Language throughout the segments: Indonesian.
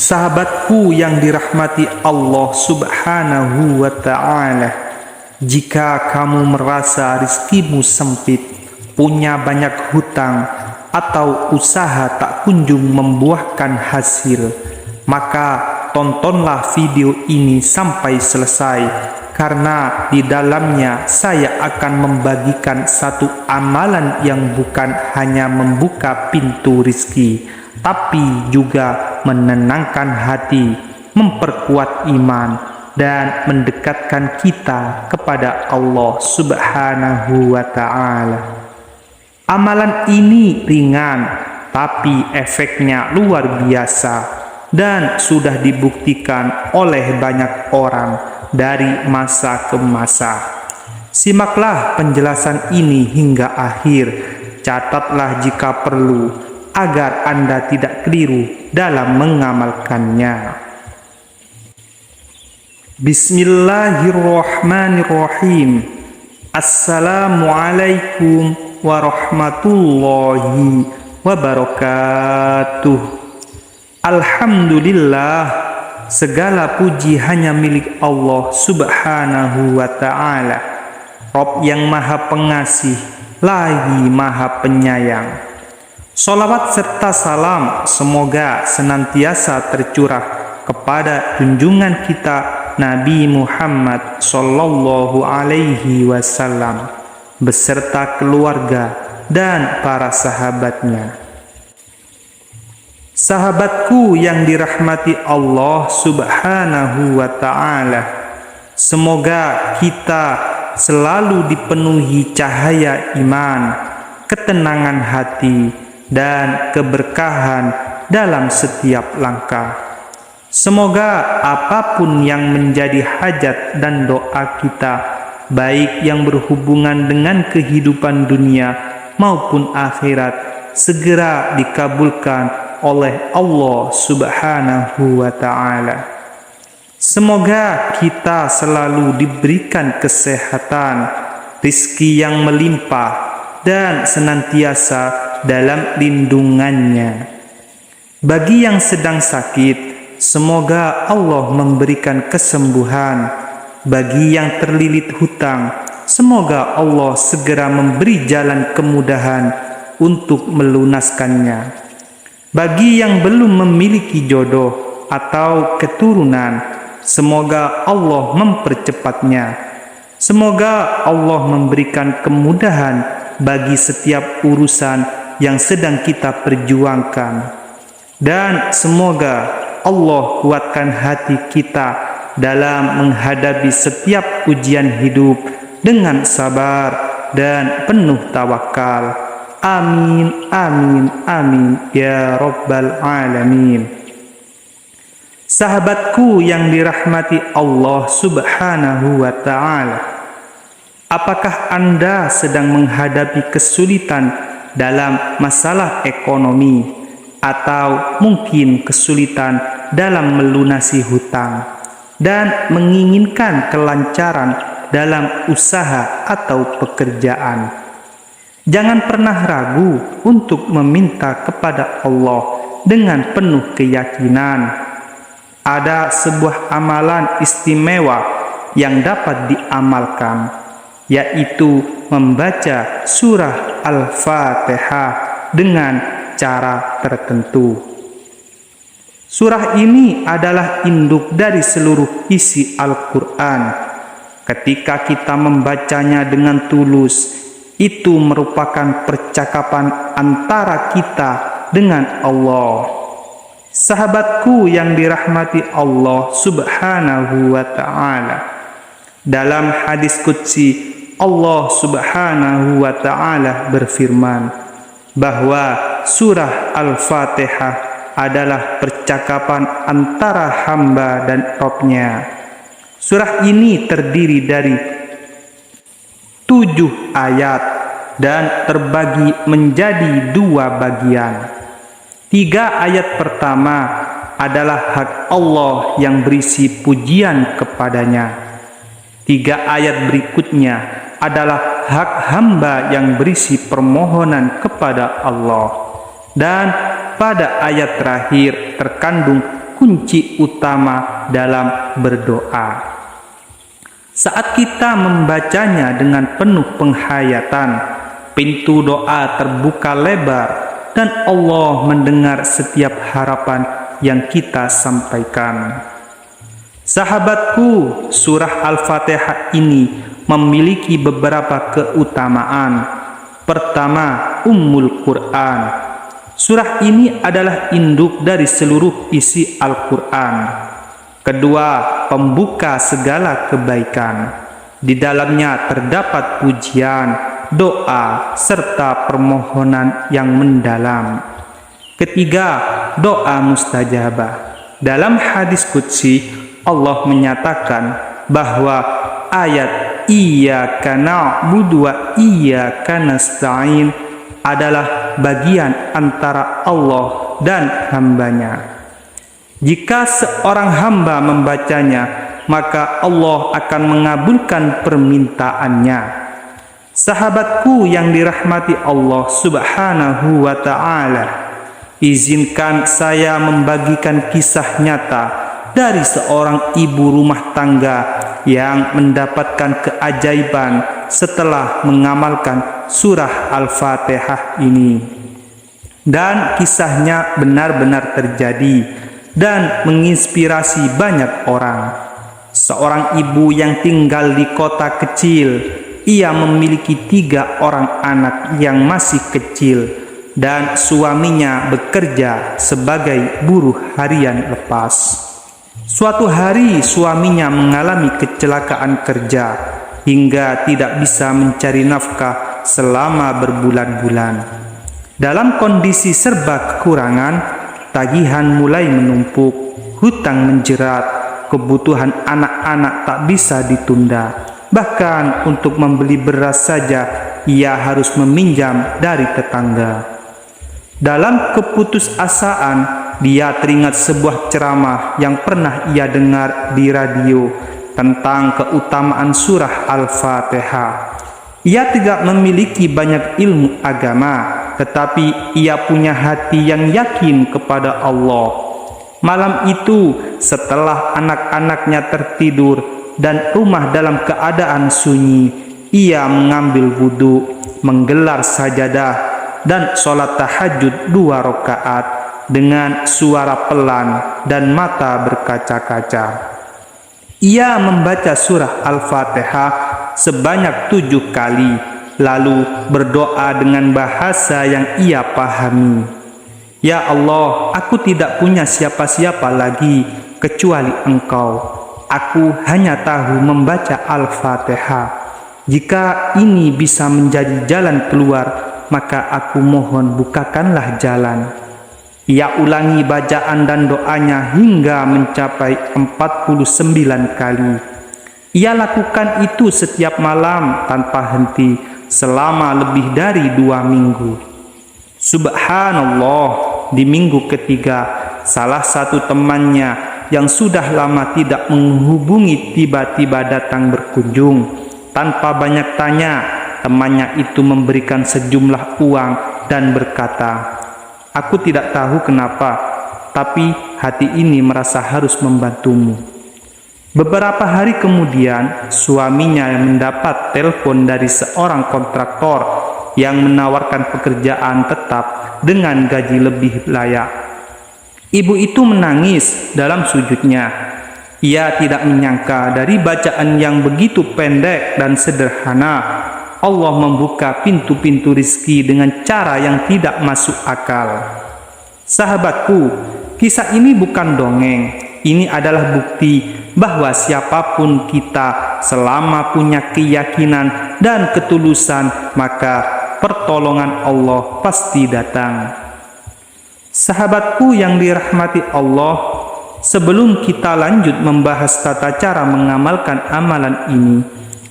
Sahabatku yang dirahmati Allah Subhanahu wa Ta'ala, jika kamu merasa rizkimu sempit, punya banyak hutang, atau usaha tak kunjung membuahkan hasil, maka tontonlah video ini sampai selesai, karena di dalamnya saya akan membagikan satu amalan yang bukan hanya membuka pintu rizki, tapi juga menenangkan hati, memperkuat iman, dan mendekatkan kita kepada Allah Subhanahu wa Ta'ala. Amalan ini ringan, tapi efeknya luar biasa dan sudah dibuktikan oleh banyak orang dari masa ke masa. Simaklah penjelasan ini hingga akhir, catatlah jika perlu, agar Anda tidak keliru dalam mengamalkannya. Bismillahirrahmanirrahim. Assalamualaikum warahmatullahi wabarakatuh. Alhamdulillah, segala puji hanya milik Allah Subhanahu wa Ta'ala, Rabb yang maha pengasih lagi maha penyayang. Salawat serta salam semoga senantiasa tercurah kepada junjungan kita Nabi Muhammad sallallahu alaihi wasallam beserta keluarga dan para sahabatnya. Sahabatku yang dirahmati Allah Subhanahu wa Ta'ala, semoga kita selalu dipenuhi cahaya iman, ketenangan hati, dan keberkahan dalam setiap langkah. Semoga apapun yang menjadi hajat dan doa kita, baik yang berhubungan dengan kehidupan dunia maupun akhirat, segera dikabulkan oleh Allah Subhanahu wa Ta'ala. Semoga kita selalu diberikan kesehatan, rizki yang melimpah, dan senantiasa dalam lindungannya. Bagi yang sedang sakit, semoga Allah memberikan kesembuhan. Bagi yang terlilit hutang, semoga Allah segera memberi jalan kemudahan untuk melunaskannya. Bagi yang belum memiliki jodoh atau keturunan, semoga Allah mempercepatnya. Semoga Allah memberikan kemudahan bagi setiap urusan yang sedang kita perjuangkan. Dan semoga Allah kuatkan hati kita dalam menghadapi setiap ujian hidup dengan sabar dan penuh tawakal. Amin, amin, amin, ya Rabbal Alamin. Sahabatku yang dirahmati Allah Subhanahu wa Ta'ala, apakah Anda sedang menghadapi kesulitan dalam masalah ekonomi, atau mungkin kesulitan dalam melunasi hutang, dan menginginkan kelancaran dalam usaha atau pekerjaan? Jangan pernah ragu untuk meminta kepada Allah dengan penuh keyakinan. Ada sebuah amalan istimewa yang dapat diamalkan, yaitu membaca surah Al-Fatihah dengan cara tertentu. Surah ini adalah induk dari seluruh isi Al-Quran. Ketika kita membacanya dengan tulus, itu merupakan percakapan antara kita dengan Allah. Sahabatku yang dirahmati Allah Subhanahu wa Ta'ala, dalam hadis qudsi Allah Subhanahu wa Ta'ala berfirman bahwa surah Al-Fatihah adalah percakapan antara hamba dan Rabb-Nya. Surah ini terdiri dari 7 ayat dan terbagi menjadi 2 bagian. 3 ayat pertama adalah hak Allah yang berisi pujian kepadanya. 3 ayat berikutnya adalah hak hamba yang berisi permohonan kepada Allah. Dan pada ayat terakhir terkandung kunci utama dalam berdoa. Saat kita membacanya dengan penuh penghayatan, pintu doa terbuka lebar dan Allah mendengar setiap harapan yang kita sampaikan. Sahabatku, surah Al-Fatihah ini memiliki beberapa keutamaan. Pertama, Ummul Quran. Surah ini adalah induk dari seluruh isi Al-Quran. Kedua, pembuka segala kebaikan. Di dalamnya terdapat pujian, doa, serta permohonan yang mendalam. Ketiga, doa mustajabah. Dalam hadis qudsi, Allah menyatakan bahwa ayat Iyyaka na'budu wa iyyaka nasta'in adalah bagian antara Allah dan hambanya. Jika seorang hamba membacanya, maka Allah akan mengabulkan permintaannya. Sahabatku yang dirahmati Allah Subhanahu wa ta'ala, izinkan saya membagikan kisah nyata dari seorang ibu rumah tangga yang mendapatkan keajaiban setelah mengamalkan surah Al-Fatihah ini. Dan kisahnya benar-benar terjadi dan menginspirasi banyak orang. Seorang ibu yang tinggal di kota kecil, ia memiliki 3 orang anak yang masih kecil dan suaminya bekerja sebagai buruh harian lepas. Suatu hari suaminya mengalami kecelakaan kerja hingga tidak bisa mencari nafkah selama berbulan-bulan. Dalam kondisi serba kekurangan, tagihan mulai menumpuk, hutang menjerat, kebutuhan anak-anak tak bisa ditunda. Bahkan untuk membeli beras saja ia harus meminjam dari tetangga. Dalam keputusasaan, dia teringat sebuah ceramah yang pernah ia dengar di radio tentang keutamaan surah Al-Fatihah. Ia tidak memiliki banyak ilmu agama, tetapi ia punya hati yang yakin kepada Allah. Malam itu, setelah anak-anaknya tertidur dan rumah dalam keadaan sunyi, ia mengambil wudhu, menggelar sajadah, dan sholat tahajud 2 rakaat dengan suara pelan dan mata berkaca-kaca. Ia membaca surah Al-Fatihah sebanyak 7 kali, lalu berdoa dengan bahasa yang ia pahami. Ya Allah, aku tidak punya siapa-siapa lagi kecuali Engkau. Aku hanya tahu membaca Al-Fatihah. Jika ini bisa menjadi jalan keluar, maka aku mohon bukakanlah jalan. Ia ulangi bacaan dan doanya hingga mencapai 49 kali. Ia lakukan itu setiap malam tanpa henti selama lebih dari 2 minggu. Subhanallah, di minggu ketiga, salah satu temannya yang sudah lama tidak menghubungi tiba-tiba datang berkunjung. Tanpa banyak tanya, temannya itu memberikan sejumlah uang dan berkata, "Aku tidak tahu kenapa, tapi hati ini merasa harus membantumu." Beberapa hari kemudian, suaminya mendapat telepon dari seorang kontraktor yang menawarkan pekerjaan tetap dengan gaji lebih layak. Ibu itu menangis dalam sujudnya. Ia tidak menyangka dari bacaan yang begitu pendek dan sederhana, Allah membuka pintu-pintu rizki dengan cara yang tidak masuk akal. Sahabatku, kisah ini bukan dongeng. Ini adalah bukti bahwa siapapun kita, selama punya keyakinan dan ketulusan, maka pertolongan Allah pasti datang. Sahabatku yang dirahmati Allah, sebelum kita lanjut membahas tata cara mengamalkan amalan ini,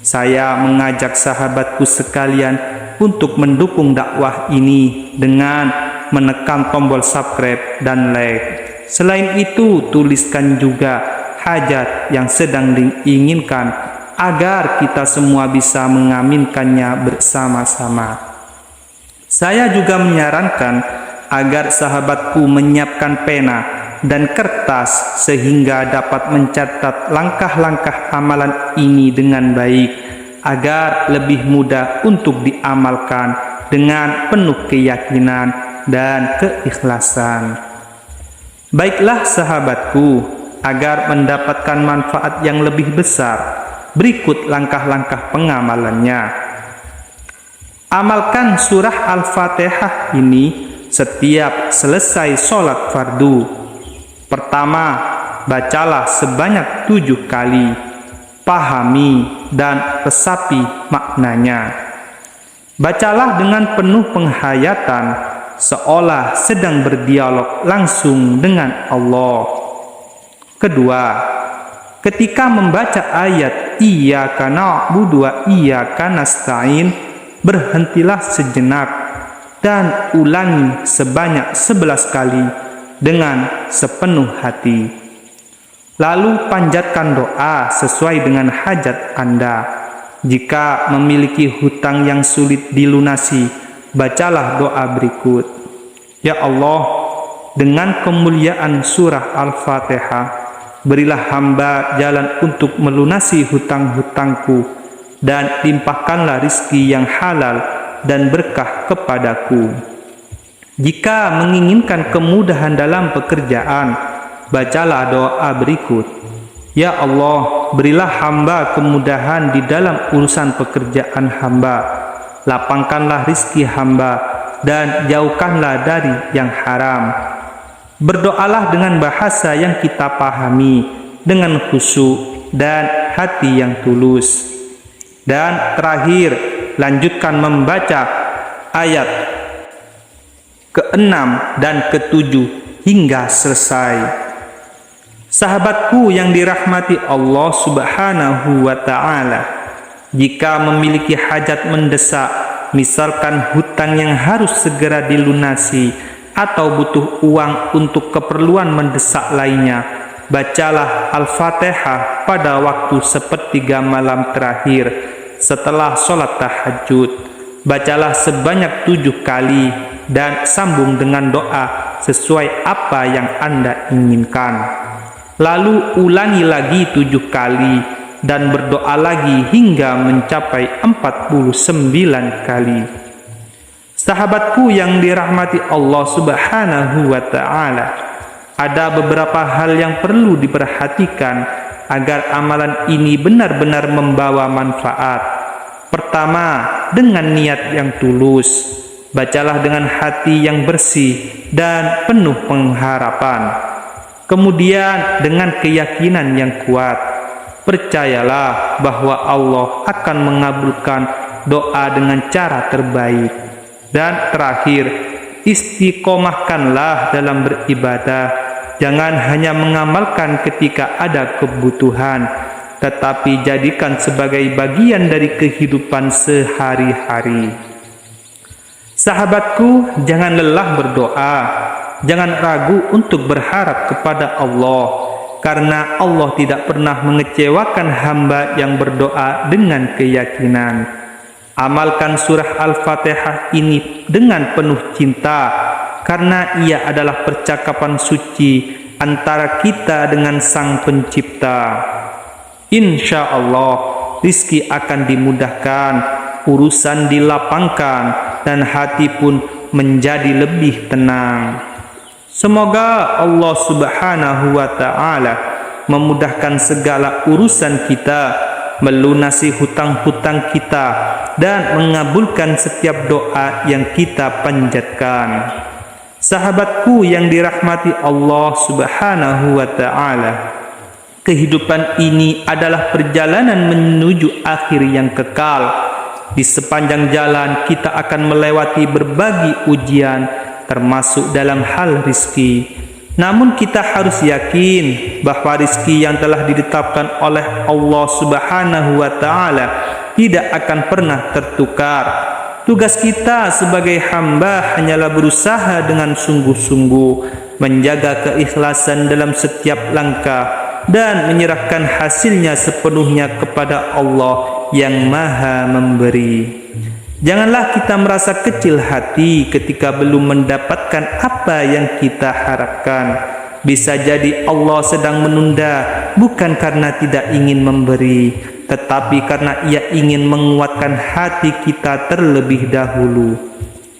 saya mengajak sahabatku sekalian untuk mendukung dakwah ini dengan menekan tombol subscribe dan like. Selain itu, tuliskan juga hajat yang sedang diinginkan agar kita semua bisa mengaminkannya bersama-sama. Saya juga menyarankan agar sahabatku menyiapkan pena dan kertas sehingga dapat mencatat langkah-langkah amalan ini dengan baik agar lebih mudah untuk diamalkan dengan penuh keyakinan dan keikhlasan. Baiklah sahabatku, agar mendapatkan manfaat yang lebih besar, berikut langkah-langkah pengamalannya. Amalkan surah Al-Fatihah ini setiap selesai sholat fardu. Pertama, bacalah sebanyak 7 kali, pahami dan resapi maknanya. Bacalah dengan penuh penghayatan, seolah sedang berdialog langsung dengan Allah. Kedua, ketika membaca ayat Iyyaka na'budu wa iyyaka nasta'in, berhentilah sejenak dan ulangi sebanyak 11 kali dengan sepenuh hati. Lalu panjatkan doa sesuai dengan hajat Anda. Jika memiliki hutang yang sulit dilunasi, bacalah doa berikut. Ya Allah, dengan kemuliaan surah Al-Fatihah, berilah hamba jalan untuk melunasi hutang-hutangku, dan limpahkanlah rizki yang halal dan berkah kepadaku. Jika menginginkan kemudahan dalam pekerjaan, bacalah doa berikut. Ya Allah, berilah hamba kemudahan di dalam urusan pekerjaan hamba. Lapangkanlah rizki hamba dan jauhkanlah dari yang haram. Berdoalah dengan bahasa yang kita pahami, dengan khusyuk dan hati yang tulus. Dan terakhir, lanjutkan membaca ayat ke-6 dan ke-7 hingga selesai. Sahabatku yang dirahmati Allah Subhanahu wa ta'ala, jika memiliki hajat mendesak, misalkan hutang yang harus segera dilunasi atau butuh uang untuk keperluan mendesak lainnya, bacalah Al-Fatihah pada waktu sepertiga malam terakhir setelah sholat tahajud. Bacalah sebanyak 7 kali dan sambung dengan doa sesuai apa yang Anda inginkan. Lalu ulangi lagi 7 kali dan berdoa lagi hingga mencapai 49 kali. Sahabatku yang dirahmati Allah Subhanahu wa ta'ala, ada beberapa hal yang perlu diperhatikan agar amalan ini benar-benar membawa manfaat. Pertama, dengan niat yang tulus. Bacalah dengan hati yang bersih dan penuh pengharapan. Kemudian dengan keyakinan yang kuat. Percayalah bahwa Allah akan mengabulkan doa dengan cara terbaik. Dan terakhir, istiqomahkanlah dalam beribadah. Jangan hanya mengamalkan ketika ada kebutuhan, tetapi jadikan sebagai bagian dari kehidupan sehari-hari. Sahabatku, jangan lelah berdoa. Jangan ragu untuk berharap kepada Allah, karena Allah tidak pernah mengecewakan hamba yang berdoa dengan keyakinan. Amalkan surah Al-Fatihah ini dengan penuh cinta, karena ia adalah percakapan suci antara kita dengan Sang Pencipta. Insya Allah, rizki akan dimudahkan, urusan dilapangkan, dan hati pun menjadi lebih tenang. Semoga Allah Subhanahu wa ta'ala memudahkan segala urusan kita, melunasi hutang-hutang kita, dan mengabulkan setiap doa yang kita panjatkan. Sahabatku yang dirahmati Allah Subhanahu wa ta'ala, kehidupan ini adalah perjalanan menuju akhir yang kekal. Di sepanjang jalan kita akan melewati berbagai ujian, termasuk dalam hal rizki. Namun kita harus yakin bahwa rizki yang telah ditetapkan oleh Allah Subhanahu wa ta'ala tidak akan pernah tertukar. Tugas kita sebagai hamba hanyalah berusaha dengan sungguh-sungguh, menjaga keikhlasan dalam setiap langkah, dan menyerahkan hasilnya sepenuhnya kepada Allah yang Maha Memberi. Janganlah kita merasa kecil hati ketika belum mendapatkan apa yang kita harapkan. Bisa jadi Allah sedang menunda, bukan karena tidak ingin memberi, tetapi karena Ia ingin menguatkan hati kita terlebih dahulu.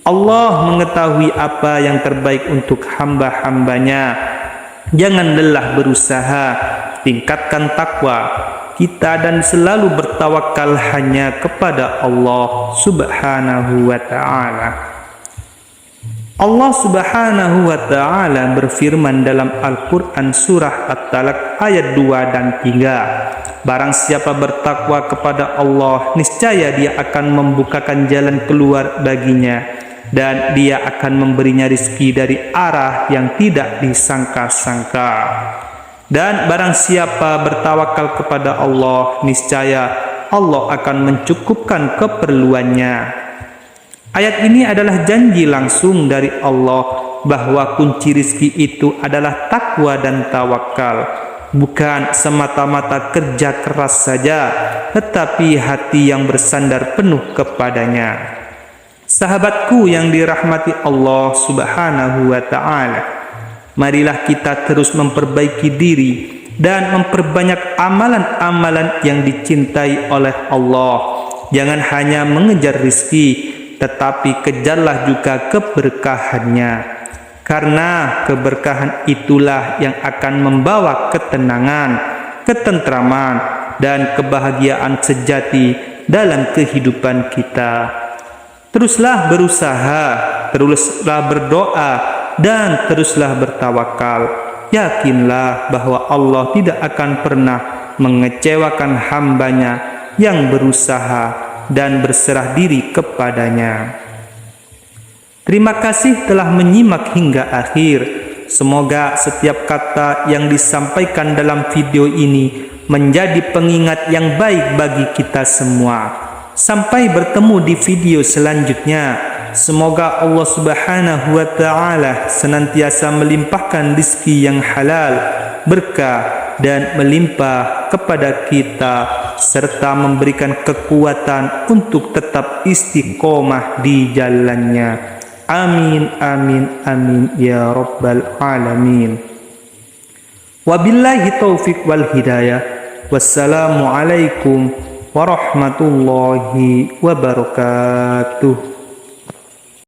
Allah mengetahui apa yang terbaik untuk hamba-hambanya. Jangan lelah berusaha, tingkatkan takwa kita dan selalu bertawakal hanya kepada Allah Subhanahu wa Ta'ala. Allah Subhanahu wa Ta'ala berfirman dalam Al-Quran surah At-Talaq ayat 2 dan 3. Barang siapa bertakwa kepada Allah, niscaya Dia akan membukakan jalan keluar baginya, dan Dia akan memberinya rizki dari arah yang tidak disangka-sangka. Dan barang siapa bertawakal kepada Allah, niscaya Allah akan mencukupkan keperluannya. Ayat ini adalah janji langsung dari Allah bahwa kunci rizki itu adalah takwa dan tawakal. Bukan semata-mata kerja keras saja, tetapi hati yang bersandar penuh kepadanya. Sahabatku yang dirahmati Allah Subhanahu wa Ta'ala, marilah kita terus memperbaiki diri dan memperbanyak amalan-amalan yang dicintai oleh Allah. Jangan hanya mengejar rizki, tetapi kejarlah juga keberkahannya, karena keberkahan itulah yang akan membawa ketenangan, ketentraman, dan kebahagiaan sejati dalam kehidupan kita. Teruslah berusaha, teruslah berdoa, dan teruslah bertawakal. Yakinlah bahwa Allah tidak akan pernah mengecewakan hambanya yang berusaha dan berserah diri kepadanya. Terima kasih telah menyimak hingga akhir. Semoga setiap kata yang disampaikan dalam video ini menjadi pengingat yang baik bagi kita semua. Sampai bertemu di video selanjutnya. Semoga Allah Subhanahu wa Ta'ala senantiasa melimpahkan rizki yang halal, berkah, dan melimpah kepada kita, serta memberikan kekuatan untuk tetap istiqomah di jalannya. Amin, amin, amin, ya Rabbal Alamin. Wabillahi taufiq wal hidayah. Wassalamualaikum warahmatullahi wabarakatuh.